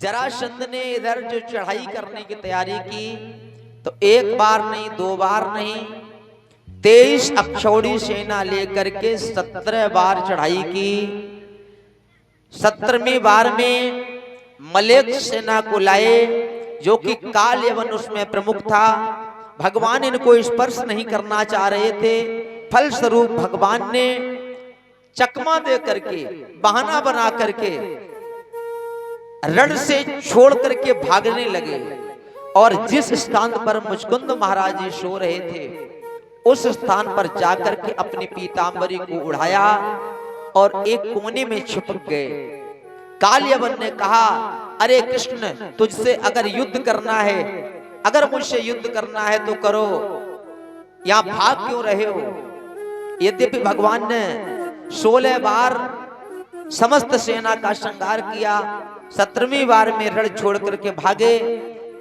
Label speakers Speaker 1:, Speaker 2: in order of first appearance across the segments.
Speaker 1: जरासंध ने इधर जो चढ़ाई करने की तैयारी की तो एक बार नहीं, दो बार नहीं, 23 अक्षौड़ी सेना लेकर के 17 बार चढ़ाई की। 17वीं बार में मलेक सेना को लाए, जो कि काल यवन उसमें प्रमुख था। भगवान इनको स्पर्श नहीं करना चाह रहे थे। फलस्वरूप भगवान ने चकमा दे करके, बहाना बना करके रण से छोड़ करके भागने लगे। और जिस स्थान पर मुचकुंद महाराज जी सो रहे थे, उस स्थान पर जाकर के अपनी पीतांबरी को उड़ाया और एक कोने में छिपक गए। काल यवन ने कहा, अरे कृष्ण, तुझसे अगर युद्ध करना है, अगर मुझसे युद्ध करना है तो करो, यहां भाग क्यों रहे हो? यद्यपि भगवान ने 16 बार समस्त सेना का संहार किया, 17वीं बार में रण छोड़ करके भागे,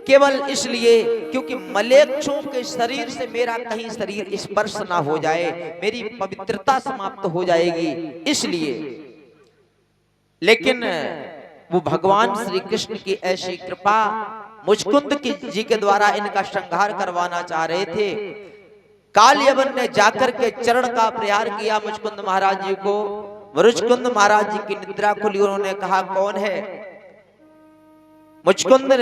Speaker 1: केवल इसलिए क्योंकि मलेच्छों के शरीर से मेरा कहीं शरीर स्पर्श ना हो जाए, मेरी पवित्रता समाप्त हो जाएगी, इसलिए। लेकिन वो भगवान श्री कृष्ण की ऐसी कृपा, मुचकुंद जी के द्वारा इनका संहार करवाना चाह रहे थे। काल यवन ने जाकर के चरण का प्रहार किया मुचकुंद महाराज जी को। मुचकुंद महाराज जी की निद्रा खुली, उन्होंने कहा, कौन है? मुचकुंद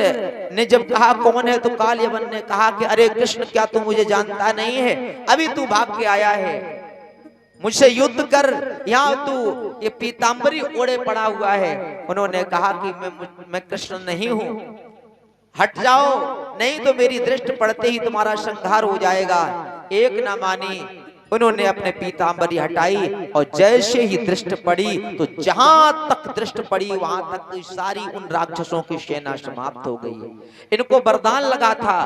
Speaker 1: ने जब कहा कौन है, तो काल यवन ने कहा कि अरे कृष्ण, क्या तू मुझे जानता नहीं है? अभी तू भाग के आया है, मुझसे युद्ध कर, यहाँ तू ये पीतांबरी ओढ़े पड़ा हुआ है। उन्होंने कहा कि मैं कृष्ण नहीं हूं, हट जाओ, नहीं तो मेरी दृष्टि पड़ते ही तुम्हारा संहार हो जाएगा। एक ना मानी, उन्होंने अपने पीतांबरी हटाई और जैसे ही दृष्टि पड़ी तो जहां तक दृष्टि पड़ी वहां तक सारी उन राक्षसों की सेना समाप्त हो गई। इनको वरदान लगा था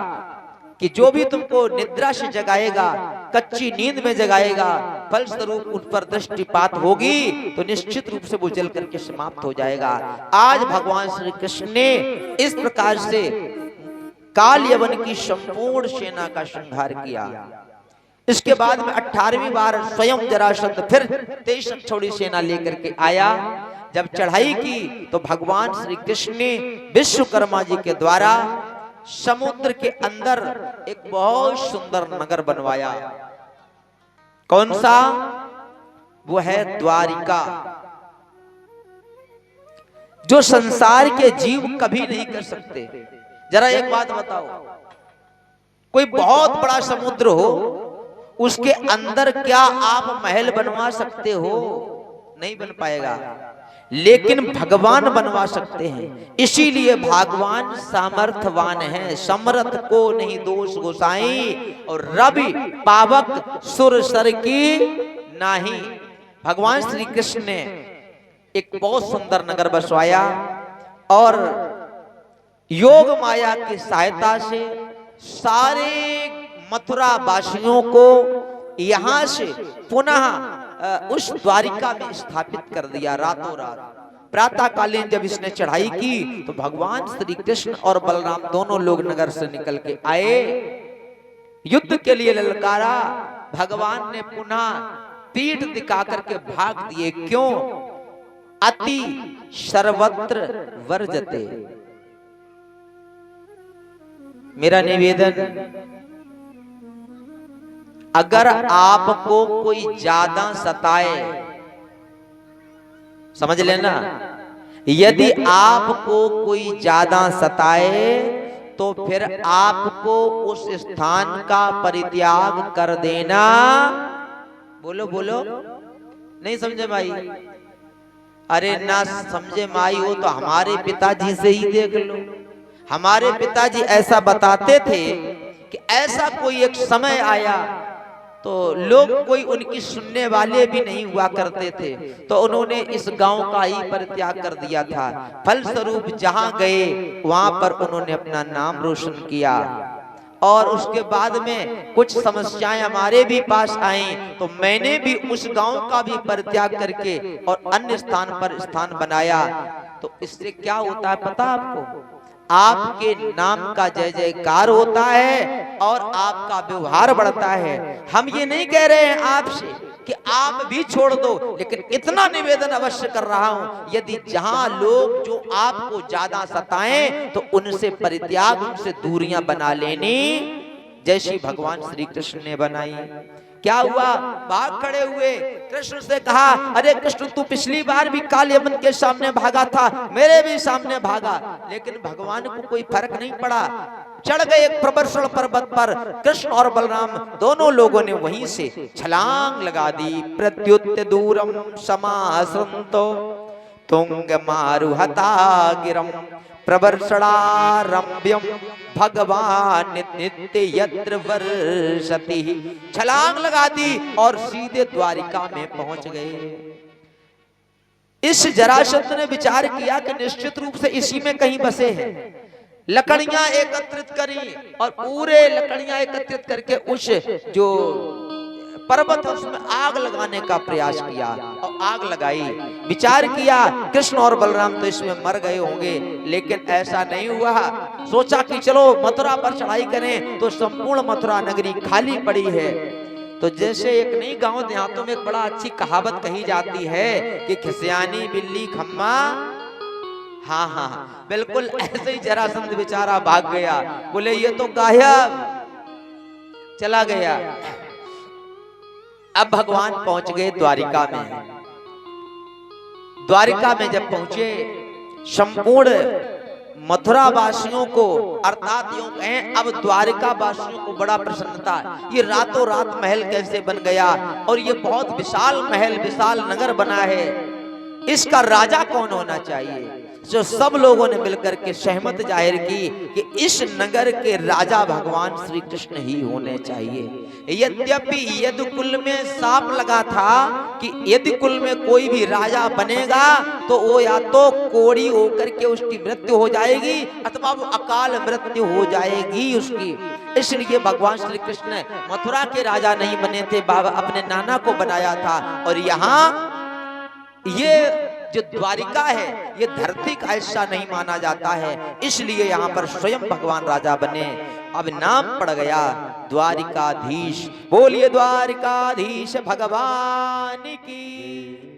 Speaker 1: कि जो भी तुमको निद्रा से जगाएगा, कच्ची नींद में जगाएगा, फलस्वरूप उन पर दृष्टिपात होगी तो निश्चित रूप से वो जल करके समाप्त हो जाएगा। आज भगवान श्री कृष्ण ने इस प्रकार से काल यवन की संपूर्ण सेना का संहार किया। इसके बाद में 18वीं बार स्वयं जरासंध फिर 23 अक्षौड़ी सेना लेकर के आया। जब चढ़ाई की तो भगवान श्री कृष्ण ने विश्वकर्मा जी के द्वारा समुद्र के अंदर एक बहुत सुंदर नगर बनवाया। कौन सा? वो है द्वारिका, जो संसार के जीव कभी नहीं कर सकते। जरा एक बात बताओ, कोई बहुत बड़ा समुद्र हो, उसके अंदर क्या आप महल बनवा सकते हो? नहीं बन पाएगा। लेकिन भगवान बनवा सकते हैं। इसीलिए भगवान सामर्थवान है, समर्थ को नहीं दोष गोसाई, और रवि पावक सुर सर की नाही। भगवान श्री कृष्ण ने एक बहुत सुंदर नगर बसवाया और योग माया की सहायता से सारे मथुरा वासियों को यहां से पुनः उस द्वारिका में स्थापित कर दिया रातों रात। प्रातः कालीन जब इसने चढ़ाई की तो भगवान श्री कृष्ण और बलराम दोनों लोग नगर से निकल के आए, युद्ध के लिए ललकारा। भगवान ने पुनः पीठ दिखा करके भाग दिए। क्यों? अति सर्वत्र वर्जते। मेरा निवेदन, अगर आपको कोई ज्यादा सताए, समझ लेना, यदि आपको कोई ज्यादा सताए तो फिर आपको उस स्थान का परित्याग कर देना। बोलो बोलो, नहीं समझे भाई? अरे ना समझे माई हो तो हमारे पिताजी से ही देख लो। हमारे पिताजी ऐसा बताते थे कि ऐसा कोई एक समय आया तो लोग कोई उनकी सुनने वाले भी नहीं हुआ करते थे, तो उन्होंने इस गांव का ही परित्याग कर दिया था। फलस्वरूप जहां गए वहां पर उन्होंने अपना नाम रोशन किया। और उसके बाद में कुछ समस्याएं हमारे भी पास आई तो मैंने भी उस गांव का भी परित्याग करके और अन्य स्थान पर स्थान बनाया। तो इससे क्या होता है पता आपको? आपके नाम का जय जयकार होता है और आपका व्यवहार बढ़ता है। हम ये नहीं कह रहे हैं आपसे कि आप भी छोड़ दो, लेकिन इतना निवेदन अवश्य कर रहा हूं, यदि जहां लोग जो आपको ज्यादा सताएं तो उनसे परित्याग, उनसे दूरियां बना लेनी, जैसी भगवान श्री कृष्ण ने बनाई। क्या हुआ, भाग खड़े हुए, कृष्ण से कहा, अरे कृष्ण तू पिछली बार भी कालयवन के सामने भागा था, मेरे भी सामने भागा, लेकिन भगवान को कोई फर्क नहीं पड़ा। चढ़ गए एक प्रबर्षण पर्वत पर, कृष्ण और बलराम दोनों लोगों ने वहीं से छलांग लगा दी। प्रत्युत दूरम समासंतो तुंग मारुहता गिरम प्रवर्षणारम्भ्यम भगवान नित्य यत्र वर्षति। छलांग लगा दी और सीधे द्वारिका में पहुंच गए। इस जरासंध ने विचार किया कि निश्चित रूप से इसी में कहीं बसे हैं। लकड़ियां एकत्रित करी और पूरे लकड़ियां एकत्रित करके उस जो पर्वत है उसमें आग लगाने का प्रयास किया और आग लगाई। विचार किया कृष्ण और बलराम तो इसमें मर गए होंगे, लेकिन ऐसा नहीं हुआ। सोचा कि चलो मथुरा पर चढ़ाई करें, तो संपूर्ण मथुरा नगरी खाली पड़ी है। तो जैसे एक नई गांव देहातों में एक बड़ा अच्छी कहावत कही जाती है कि खिसियानी बिल्ली खम्मा, हाँ हाँ बिल्कुल ऐसे ही जरासंध बेचारा भाग गया। बोले ये तो गायब, चला गया। अब भगवान पहुंच गए द्वारिका में। द्वारिका में जब पहुंचे, संपूर्ण मथुरा वासियों को, अर्थात यूं कहें अब द्वारिका वासियों को बड़ा प्रसन्नता, ये रातों रात महल कैसे बन गया, और ये बहुत विशाल महल, विशाल नगर बना है, इसका राजा कौन होना चाहिए। जो सब लोगों ने मिलकर के सहमत जाहिर की कि इस नगर के राजा भगवान श्री कृष्ण ही होने चाहिए। यद्यपि यदुकुल में साप लगा था कि यदि कुल में कोई भी राजा बनेगा तो वो या तो कोढ़ी होकर के उसकी मृत्यु हो जाएगी अथवा वो अकाल मृत्यु हो जाएगी उसकी। इसलिए भगवान श्री कृष्ण मथुरा के राजा नहीं बने थे, बाबा अपने नाना को बनाया था। और यहाँ ये जो द्वारिका है ये धरती का हिस्सा नहीं माना जाता है, इसलिए यहाँ पर स्वयं भगवान राजा बने। अब नाम पड़ गया द्वारिकाधीश। बोलिए द्वारिकाधीश भगवान की।